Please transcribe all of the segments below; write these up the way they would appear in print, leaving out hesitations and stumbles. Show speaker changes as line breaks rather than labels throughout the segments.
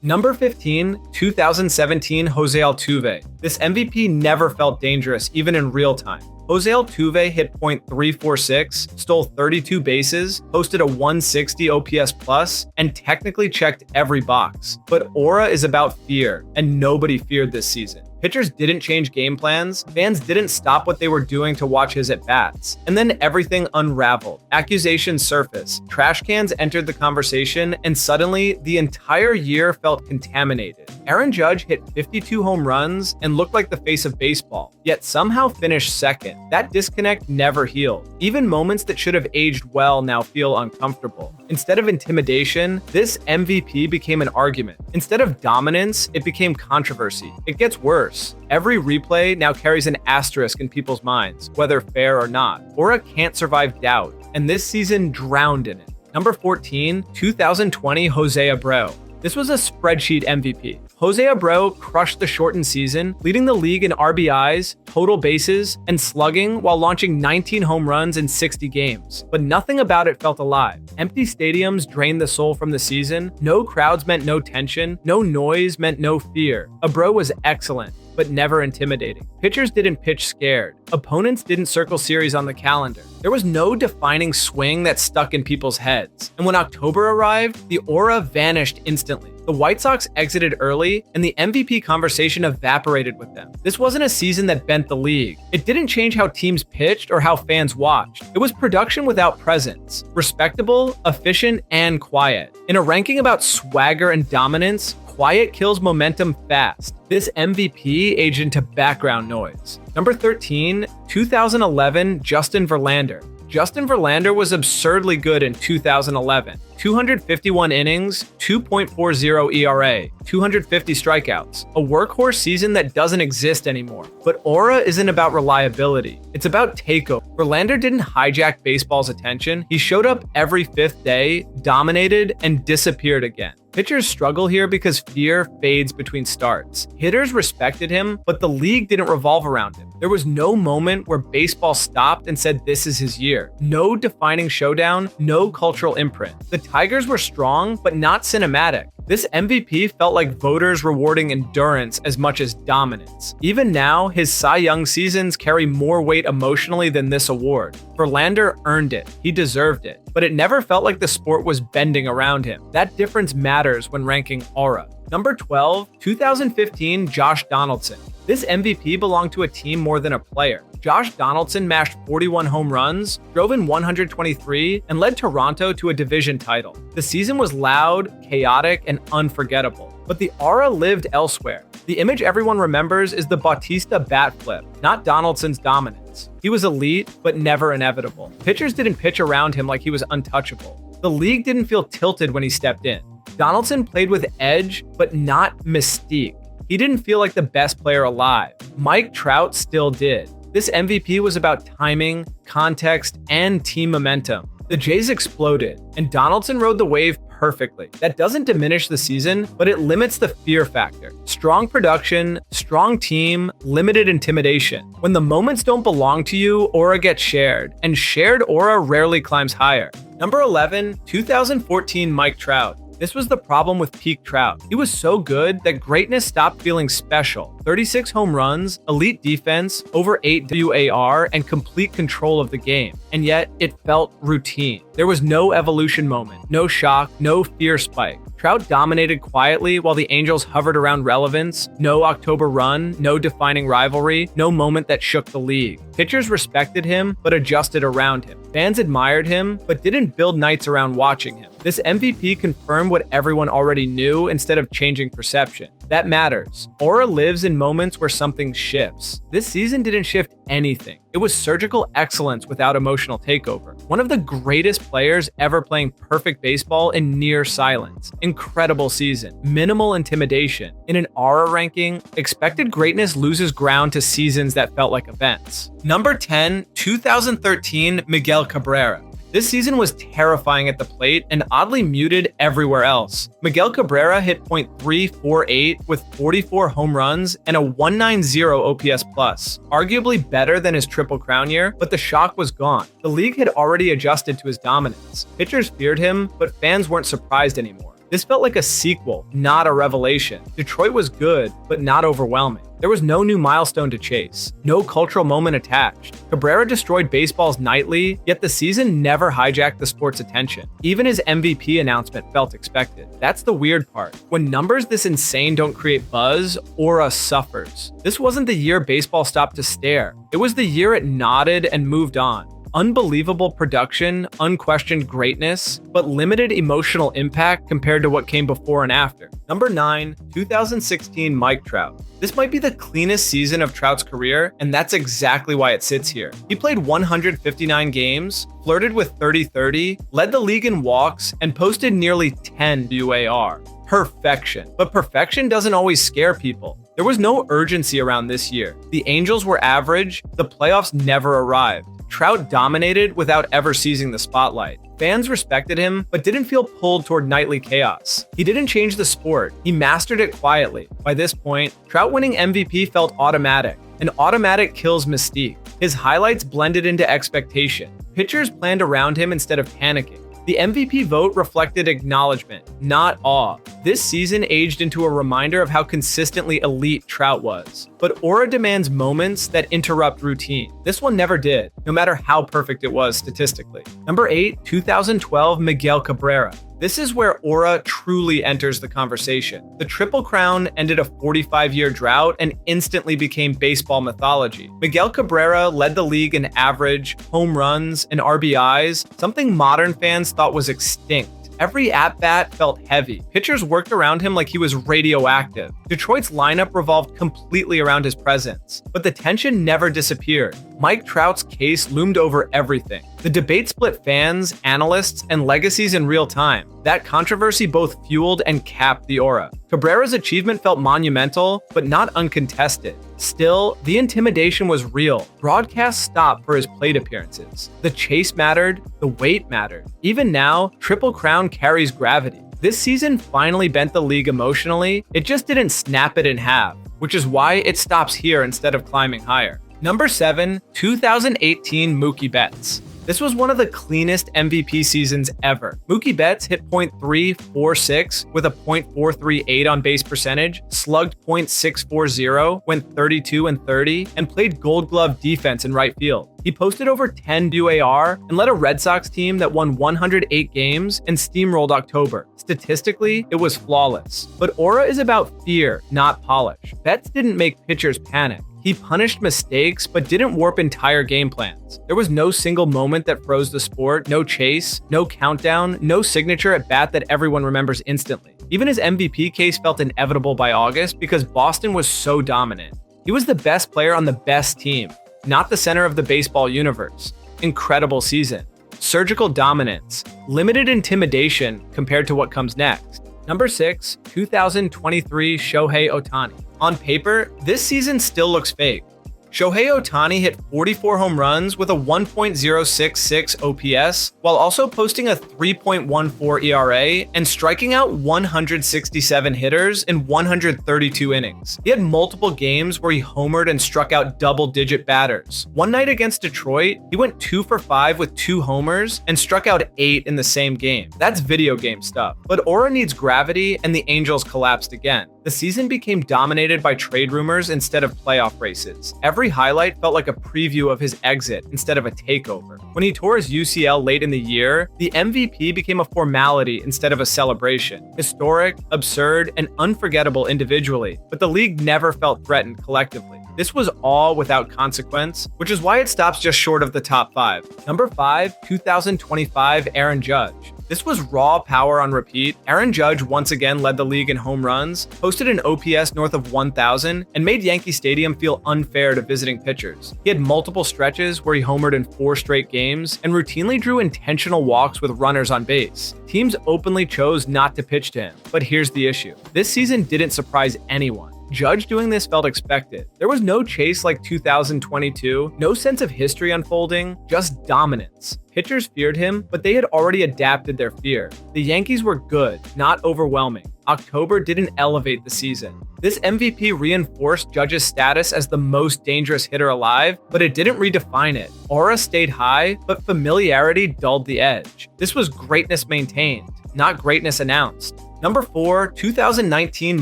Number 15, 2017 Jose Altuve. This MVP never felt dangerous, even in real time. Jose Altuve hit .346, stole 32 bases, posted a 160 OPS plus, and technically checked every box. But aura is about fear, and nobody feared this season. Pitchers didn't change game plans, fans didn't stop what they were doing to watch his at-bats. And then everything unraveled. Accusations surfaced, trash cans entered the conversation, and suddenly the entire year felt contaminated. Aaron Judge hit 52 home runs and looked like the face of baseball, yet somehow finished second. That disconnect never healed. Even moments that should have aged well now feel uncomfortable. Instead of intimidation, this MVP became an argument. Instead of dominance, it became controversy. It gets worse. Every replay now carries an asterisk in people's minds, whether fair or not. Aura can't survive doubt, and this season drowned in it. Number 14, 2020 Jose Abreu. This was a spreadsheet MVP. Jose Abreu crushed the shortened season, leading the league in RBIs, total bases, and slugging while launching 19 home runs in 60 games. But nothing about it felt alive. Empty stadiums drained the soul from the season. No crowds meant no tension. No noise meant no fear. Abreu was excellent, but never intimidating. Pitchers didn't pitch scared. Opponents didn't circle series on the calendar. There was no defining swing that stuck in people's heads. And when October arrived, the aura vanished instantly. The White Sox exited early, and the MVP conversation evaporated with them. This wasn't a season that bent the league. It didn't change how teams pitched or how fans watched. It was production without presence. Respectable, efficient, and quiet. In a ranking about swagger and dominance, quiet kills momentum fast. This MVP aged into background noise. Number 13, 2011 Justin Verlander. Justin Verlander was absurdly good in 2011. 251 innings, 2.40 ERA, 250 strikeouts. A workhorse season that doesn't exist anymore. But aura isn't about reliability. It's about takeover. Verlander didn't hijack baseball's attention. He showed up every fifth day, dominated, and disappeared again. Pitchers struggle here because fear fades between starts. Hitters respected him, but the league didn't revolve around him. There was no moment where baseball stopped and said this is his year. No defining showdown, no cultural imprint. The Tigers were strong, but not cinematic. This MVP felt like voters rewarding endurance as much as dominance. Even now, his Cy Young seasons carry more weight emotionally than this award. Verlander earned it. He deserved it. But it never felt like the sport was bending around him. That difference matters when ranking aura. Number 12, 2015 Josh Donaldson. This MVP belonged to a team more than a player. Josh Donaldson mashed 41 home runs, drove in 123, and led Toronto to a division title. The season was loud, chaotic, and unforgettable. But the aura lived elsewhere. The image everyone remembers is the Bautista bat flip, not Donaldson's dominance. He was elite, but never inevitable. Pitchers didn't pitch around him like he was untouchable. The league didn't feel tilted when he stepped in. Donaldson played with edge, but not mystique. He didn't feel like the best player alive. Mike Trout still did. This MVP was about timing, context, and team momentum. The Jays exploded, and Donaldson rode the wave perfectly. That doesn't diminish the season, but it limits the fear factor. Strong production, strong team, limited intimidation. When the moments don't belong to you, aura gets shared, and shared aura rarely climbs higher. Number 11, 2014 Mike Trout. This was the problem with peak Trout. He was so good that greatness stopped feeling special. 36 home runs, elite defense, over 8 WAR, and complete control of the game. And yet, it felt routine. There was no evolution moment, no shock, no fear spike. Trout dominated quietly while the Angels hovered around relevance. No October run, no defining rivalry, no moment that shook the league. Pitchers respected him, but adjusted around him. Fans admired him, but didn't build nights around watching him. This MVP confirmed what everyone already knew instead of changing perception. That matters. Aura lives in moments where something shifts. This season didn't shift anything. It was surgical excellence without emotional takeover. One of the greatest players ever playing perfect baseball in near silence. Incredible season. Minimal intimidation. In an aura ranking, expected greatness loses ground to seasons that felt like events. Number 10, 2013 Miguel Cabrera. This season was terrifying at the plate and oddly muted everywhere else. Miguel Cabrera hit .348 with 44 home runs and a 190 OPS plus, arguably better than his Triple Crown year, but the shock was gone. The league had already adjusted to his dominance. Pitchers feared him, but fans weren't surprised anymore. This felt like a sequel, not a revelation. Detroit was good, but not overwhelming. There was no new milestone to chase, no cultural moment attached. Cabrera destroyed baseball's nightly, yet the season never hijacked the sport's attention. Even his MVP announcement felt expected. That's the weird part. When numbers this insane don't create buzz, aura suffers. This wasn't the year baseball stopped to stare. It was the year it nodded and moved on. Unbelievable production, unquestioned greatness, but limited emotional impact compared to what came before and after. Number 9, 2016 Mike Trout. This might be the cleanest season of Trout's career, and that's exactly why it sits here. He played 159 games, flirted with 30-30, led the league in walks, and posted nearly 10 WAR. Perfection. But perfection doesn't always scare people. There was no urgency around this year. The Angels were average, the playoffs never arrived. Trout dominated without ever seizing the spotlight. Fans respected him, but didn't feel pulled toward nightly chaos. He didn't change the sport. He mastered it quietly. By this point, Trout winning MVP felt automatic, and automatic kills mystique. His highlights blended into expectation. Pitchers planned around him instead of panicking. The MVP vote reflected acknowledgement, not awe. This season aged into a reminder of how consistently elite Trout was. But aura demands moments that interrupt routine. This one never did, no matter how perfect it was statistically. Number 8, 2012 Miguel Cabrera. This is where aura truly enters the conversation. The Triple Crown ended a 45-year drought and instantly became baseball mythology. Miguel Cabrera led the league in average, home runs, and RBIs, something modern fans thought was extinct. Every at-bat felt heavy. Pitchers worked around him like he was radioactive. Detroit's lineup revolved completely around his presence, but the tension never disappeared. Mike Trout's case loomed over everything. The debate split fans, analysts, and legacies in real time. That controversy both fueled and capped the aura. Cabrera's achievement felt monumental, but not uncontested. Still, the intimidation was real. Broadcasts stopped for his plate appearances. The chase mattered, the weight mattered. Even now, Triple Crown carries gravity. This season finally bent the league emotionally, it just didn't snap it in half, which is why it stops here instead of climbing higher. Number 7, 2018 Mookie Betts. This was one of the cleanest MVP seasons ever. Mookie Betts hit .346 with a .438 on base percentage, slugged .640, went 32-30, and played Gold Glove defense in right field. He posted over 10 WAR and led a Red Sox team that won 108 games and steamrolled October. Statistically, it was flawless. But aura is about fear, not polish. Betts didn't make pitchers panic. He punished mistakes, but didn't warp entire game plans. There was no single moment that froze the sport, no chase, no countdown, no signature at bat that everyone remembers instantly. Even his MVP case felt inevitable by August because Boston was so dominant. He was the best player on the best team, not the center of the baseball universe. Incredible season. Surgical dominance. Limited intimidation compared to what comes next. Number 6, 2023 Shohei Ohtani. On paper, this season still looks fake. Shohei Ohtani hit 44 home runs with a 1.066 OPS, while also posting a 3.14 ERA and striking out 167 hitters in 132 innings. He had multiple games where he homered and struck out double-digit batters. One night against Detroit, he went 2 for 5 with 2 homers and struck out 8 in the same game. That's video game stuff. But aura needs gravity, and the Angels collapsed again. The season became dominated by trade rumors instead of playoff races. Every highlight felt like a preview of his exit instead of a takeover. When he tore his UCL late in the year, the MVP became a formality instead of a celebration. Historic, absurd, and unforgettable individually, but the league never felt threatened collectively. This was all without consequence, which is why it stops just short of the top 5. Number 5, 2025 Aaron Judge. This was raw power on repeat. Aaron Judge once again led the league in home runs, posted an OPS north of 1,000, and made Yankee Stadium feel unfair to visiting pitchers. He had multiple stretches where he homered in 4 straight games and routinely drew intentional walks with runners on base. Teams openly chose not to pitch to him, but here's the issue. This season didn't surprise anyone. Judge doing this felt expected. There was no chase like 2022, no sense of history unfolding, just dominance. Pitchers feared him, but they had already adapted their fear. The Yankees were good, not overwhelming. October didn't elevate the season. This MVP reinforced Judge's status as the most dangerous hitter alive, but it didn't redefine it. Aura stayed high, but familiarity dulled the edge. This was greatness maintained, not greatness announced. Number 4, 2019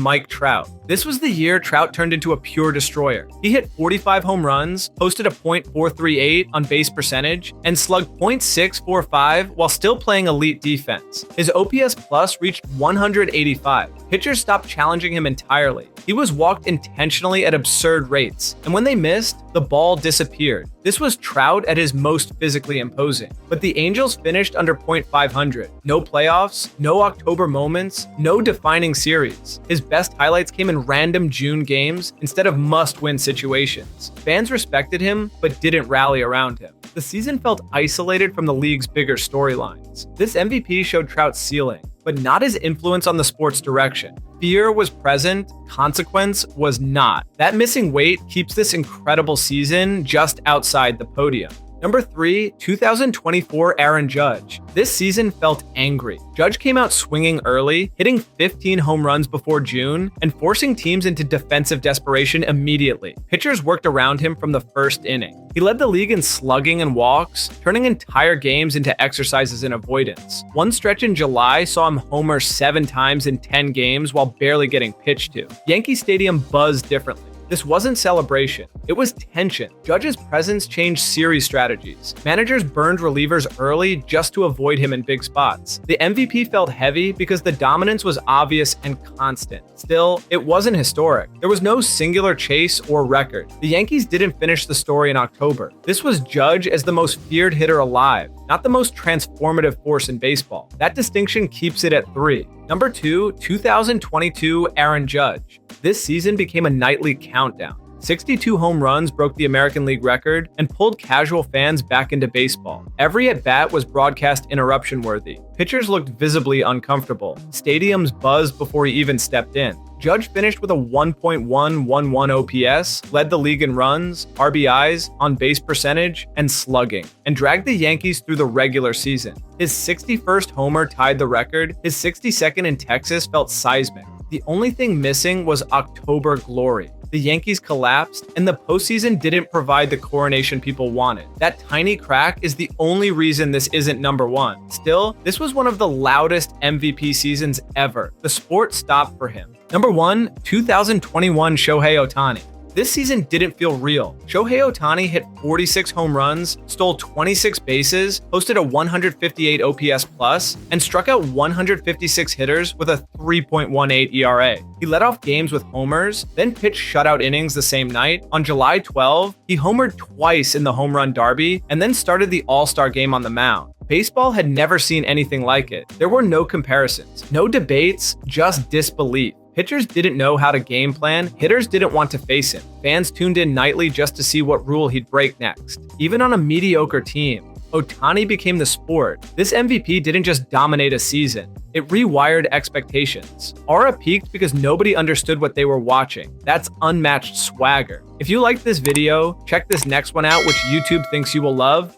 Mike Trout. This was the year Trout turned into a pure destroyer. He hit 45 home runs, posted a .438 on base percentage, and slugged .645 while still playing elite defense. His OPS plus reached 185. Pitchers stopped challenging him entirely. He was walked intentionally at absurd rates, and when they missed, the ball disappeared. This was Trout at his most physically imposing. But the Angels finished under .500. No playoffs, no October moments, no defining series. His best highlights came in random June games instead of must-win situations. Fans respected him, but didn't rally around him. The season felt isolated from the league's bigger storylines. This MVP showed Trout's ceiling, but not his influence on the sport's direction. Fear was present, consequence was not. That missing weight keeps this incredible season just outside the podium. Number 3, 2024 Aaron Judge. This season felt angry. Judge came out swinging early, hitting 15 home runs before June, and forcing teams into defensive desperation immediately. Pitchers worked around him from the first inning. He led the league in slugging and walks, turning entire games into exercises in avoidance. One stretch in July saw him homer 7 times in 10 games while barely getting pitched to. Yankee Stadium buzzed differently. This wasn't celebration, it was tension. Judge's presence changed series strategies. Managers burned relievers early just to avoid him in big spots. The MVP felt heavy because the dominance was obvious and constant. Still, it wasn't historic. There was no singular chase or record. The Yankees didn't finish the story in October. This was Judge as the most feared hitter alive, not the most transformative force in baseball. That distinction keeps it at 3. Number 2, 2022 Aaron Judge. This season became a nightly countdown. 62 home runs broke the American League record and pulled casual fans back into baseball. Every at-bat was broadcast interruption-worthy. Pitchers looked visibly uncomfortable. Stadiums buzzed before he even stepped in. Judge finished with a 1.111 OPS, led the league in runs, RBIs, on-base percentage, and slugging, and dragged the Yankees through the regular season. His 61st homer tied the record. His 62nd in Texas felt seismic. The only thing missing was October glory. The Yankees collapsed, and the postseason didn't provide the coronation people wanted. That tiny crack is the only reason this isn't number 1. Still, this was one of the loudest MVP seasons ever. The sport stopped for him. Number 1, 2021 Shohei Ohtani. This season didn't feel real. Shohei Ohtani hit 46 home runs, stole 26 bases, posted a 158 OPS plus, and struck out 156 hitters with a 3.18 ERA. He led off games with homers, then pitched shutout innings the same night. On July 12, he homered twice in the home run derby, and then started the All-Star game on the mound. Baseball had never seen anything like it. There were no comparisons, no debates, just disbelief. Pitchers didn't know how to game plan, hitters didn't want to face him. Fans tuned in nightly just to see what rule he'd break next. Even on a mediocre team, Ohtani became the sport. This MVP didn't just dominate a season, it rewired expectations. Aura peaked because nobody understood what they were watching. That's unmatched swagger. If you liked this video, check this next one out, which YouTube thinks you will love.